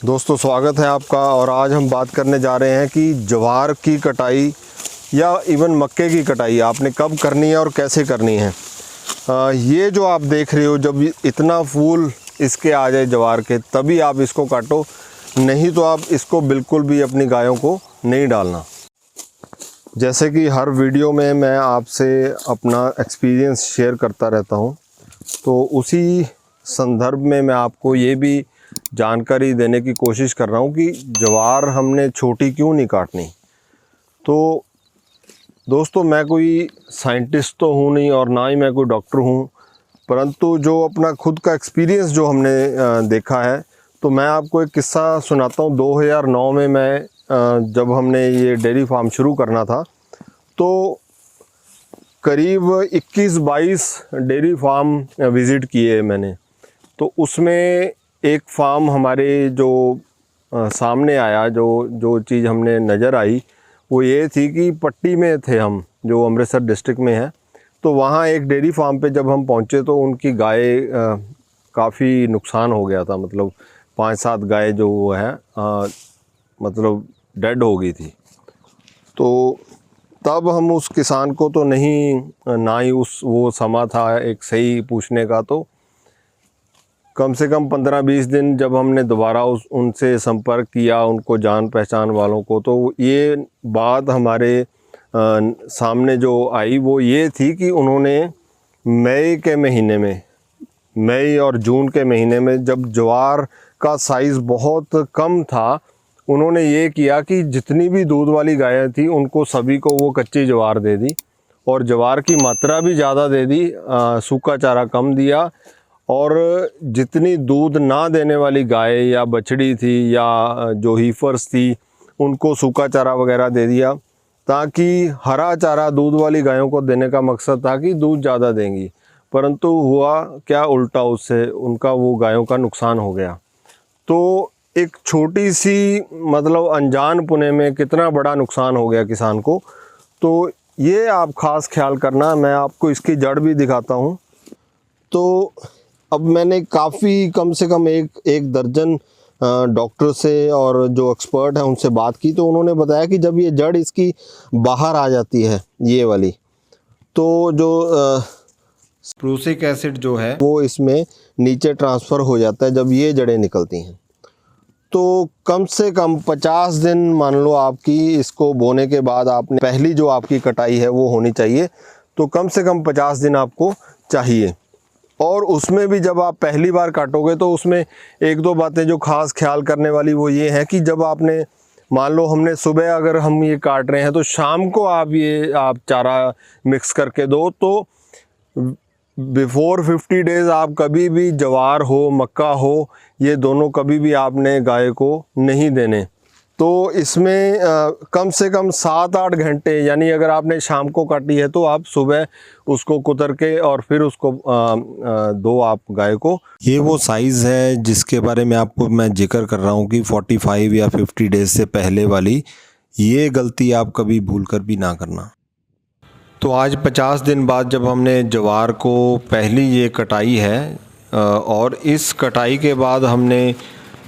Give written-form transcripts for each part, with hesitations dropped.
दोस्तों स्वागत है आपका। और आज हम बात करने जा रहे हैं कि ज्वार की कटाई या इवन मक्के की कटाई आपने कब करनी है और कैसे करनी है। ये जो आप देख रहे हो, जब इतना फूल इसके आ जाए ज्वार के, तभी आप इसको काटो, नहीं तो आप इसको बिल्कुल भी अपनी गायों को नहीं डालना। जैसे कि हर वीडियो में मैं आपसे अपना एक्सपीरियंस शेयर करता रहता हूँ, तो उसी संदर्भ में मैं आपको ये भी जानकारी देने की कोशिश कर रहा हूँ कि ज्वार हमने छोटी क्यों नहीं काटनी। तो दोस्तों, मैं कोई साइंटिस्ट तो हूँ नहीं और ना ही मैं कोई डॉक्टर हूँ, परंतु जो अपना खुद का एक्सपीरियंस जो हमने देखा है, तो मैं आपको एक किस्सा सुनाता हूँ। 2009 में मैं जब हमने ये डेयरी फार्म शुरू करना था, तो करीब 21-22 डेयरी फार्म विज़िट किए मैंने। तो उसमें एक फार्म हमारे जो सामने आया, जो चीज़ हमने नज़र आई, वो ये थी कि पट्टी में थे हम, जो अमृतसर डिस्ट्रिक्ट में है। तो वहाँ एक डेयरी फार्म पे जब हम पहुँचे, तो उनकी गाय काफ़ी नुकसान हो गया था। मतलब 5-7 गाय जो वो है मतलब डेड हो गई थी। तो तब हम उस किसान को तो ना ही वो समा था एक सही पूछने का। तो कम से कम 15-20 दिन जब हमने दोबारा उनसे संपर्क किया, उनको जान पहचान वालों को, तो ये बात हमारे सामने जो आई वो ये थी कि उन्होंने मई और जून के महीने में, जब ज्वार का साइज़ बहुत कम था, उन्होंने ये किया कि जितनी भी दूध वाली गायें थी उनको सभी को वो कच्ची ज्वार दे दी और ज्वार की मात्रा भी ज़्यादा दे दी, सूखा चारा कम दिया। और जितनी दूध ना देने वाली गाय या बछड़ी थी या जो हीफर्स थी, उनको सूखा चारा वगैरह दे दिया, ताकि हरा चारा दूध वाली गायों को देने का मकसद था कि दूध ज़्यादा देंगी। परंतु हुआ क्या, उल्टा, उससे उनका वो गायों का नुकसान हो गया। तो एक छोटी सी मतलब अनजान पुने में कितना बड़ा नुकसान हो गया किसान को। तो ये आप ख़ास ख्याल करना। मैं आपको इसकी जड़ भी दिखाता हूँ। तो अब मैंने काफ़ी कम से कम एक दर्जन डॉक्टर से और जो एक्सपर्ट हैं उनसे बात की, तो उन्होंने बताया कि जब ये जड़ इसकी बाहर आ जाती है, ये वाली, तो जो स्प्रूसिक एसिड जो है वो इसमें नीचे ट्रांसफ़र हो जाता है जब ये जड़ें निकलती हैं। तो कम से कम 50 दिन मान लो आपकी, इसको बोने के बाद आपने पहली जो आपकी कटाई है वो होनी चाहिए। तो कम से कम 50 दिन आपको चाहिए। और उसमें भी जब आप पहली बार काटोगे, तो उसमें 1-2 बातें जो ख़ास ख्याल करने वाली वो ये है कि जब आपने, मान लो हमने सुबह अगर हम ये काट रहे हैं, तो शाम को आप चारा मिक्स करके दो। तो बिफोर 50 डेज़ आप कभी भी ज्वार हो, मक्का हो, ये दोनों कभी भी आपने गाय को नहीं देने। तो इसमें कम से कम 7-8 घंटे, यानी अगर आपने शाम को काटी है तो आप सुबह उसको कुतर के और फिर उसको दो आप गाय को। ये वो साइज़ है जिसके बारे में आपको मैं जिक्र कर रहा हूँ कि 45 या 50 डेज़ से पहले वाली। ये गलती आप कभी भूल कर भी ना करना। तो आज 50 दिन बाद जब हमने ज्वार को पहली ये कटाई है, और इस कटाई के बाद हमने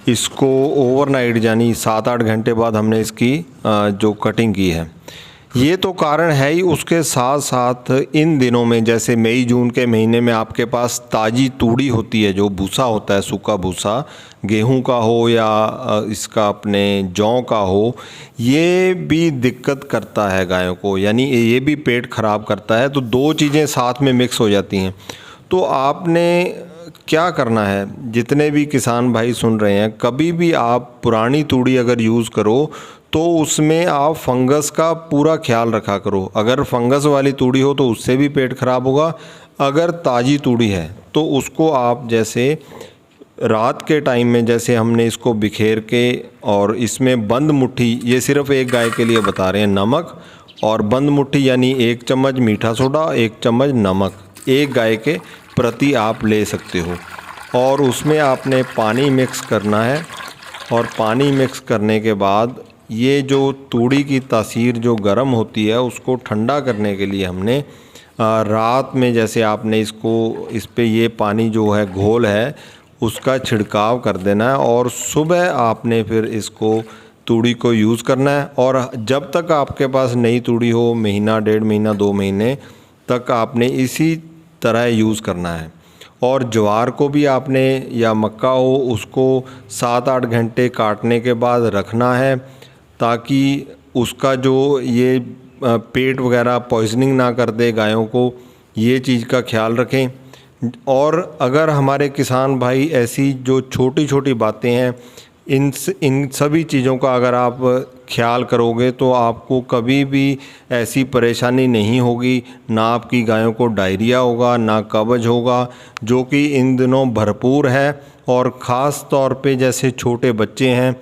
इसको ओवरनाइट, यानी 7-8 घंटे बाद हमने इसकी जो कटिंग की है। ये तो कारण है ही, उसके साथ साथ इन दिनों में, जैसे मई जून के महीने में आपके पास ताज़ी तूड़ी होती है, जो भूसा होता है, सूखा भूसा, गेहूं का हो या इसका अपने जौ का हो, ये भी दिक्कत करता है गायों को, यानी ये भी पेट ख़राब करता है। तो 2 चीज़ें साथ में मिक्स हो जाती हैं। तो आपने क्या करना है, जितने भी किसान भाई सुन रहे हैं, कभी भी आप पुरानी तूड़ी अगर यूज़ करो तो उसमें आप फंगस का पूरा ख्याल रखा करो। अगर फंगस वाली तूड़ी हो तो उससे भी पेट खराब होगा। अगर ताज़ी तूड़ी है तो उसको आप जैसे रात के टाइम में, जैसे हमने इसको बिखेर के, और इसमें बंद मुट्ठी, ये सिर्फ एक गाय के लिए बता रहे हैं, नमक और बंद मुट्ठी, यानी 1 चम्मच मीठा सोडा, 1 चम्मच नमक, एक गाय के प्रति आप ले सकते हो। और उसमें आपने पानी मिक्स करना है। और पानी मिक्स करने के बाद ये जो तूड़ी की तासीर जो गर्म होती है, उसको ठंडा करने के लिए हमने रात में, जैसे आपने इस पे ये पानी जो है घोल है, उसका छिड़काव कर देना है और सुबह आपने फिर इसको तूड़ी को यूज़ करना है। और जब तक आपके पास नई तूड़ी हो, महीना, 1.5 महीना, 2 महीने तक आपने इसी तरह यूज़ करना है। और ज्वार को भी आपने, या मक्का हो, उसको 7-8 घंटे काटने के बाद रखना है ताकि उसका जो ये पेट वगैरह पॉइजनिंग ना कर दे गायों को, ये चीज़ का ख्याल रखें। और अगर हमारे किसान भाई ऐसी जो छोटी छोटी बातें हैं, इन सभी चीज़ों का अगर आप ख्याल करोगे तो आपको कभी भी ऐसी परेशानी नहीं होगी। ना आपकी गायों को डायरिया होगा, ना कब्ज होगा, जो कि इन दिनों भरपूर है। और ख़ास तौर पे जैसे छोटे बच्चे हैं,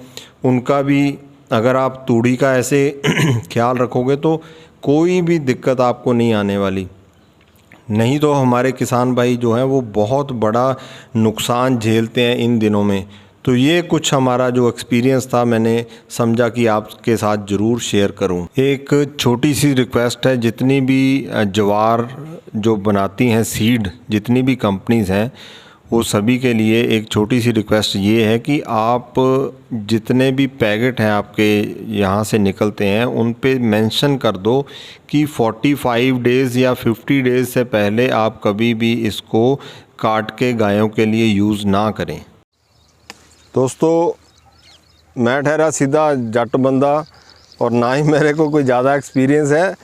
उनका भी अगर आप तूड़ी का ऐसे ख्याल रखोगे तो कोई भी दिक्कत आपको नहीं आने वाली। नहीं तो हमारे किसान भाई जो हैं वो बहुत बड़ा नुकसान झेलते हैं इन दिनों में। तो ये कुछ हमारा जो एक्सपीरियंस था, मैंने समझा कि आपके साथ ज़रूर शेयर करूं। एक छोटी सी रिक्वेस्ट है, जितनी भी ज्वार जो बनाती हैं सीड, जितनी भी कंपनीज़ हैं, वो सभी के लिए एक छोटी सी रिक्वेस्ट ये है कि आप जितने भी पैकेट हैं आपके यहाँ से निकलते हैं, उन पे मेंशन कर दो कि 45 डेज़ या 50 डेज़ से पहले आप कभी भी इसको काट के गायों के लिए यूज़ ना करें। दोस्तों, मैं ठहरा सीधा जट बंदा और ना ही मेरे को कोई ज़्यादा एक्सपीरियंस है।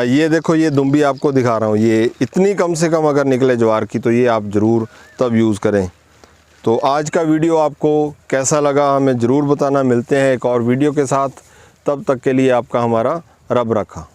ये देखो, ये दुम्बी आपको दिखा रहा हूँ, ये इतनी कम से कम अगर निकले ज्वार की तो ये आप ज़रूर तब यूज़ करें। तो आज का वीडियो आपको कैसा लगा हमें ज़रूर बताना। मिलते हैं एक और वीडियो के साथ, तब तक के लिए आपका हमारा रब रखा।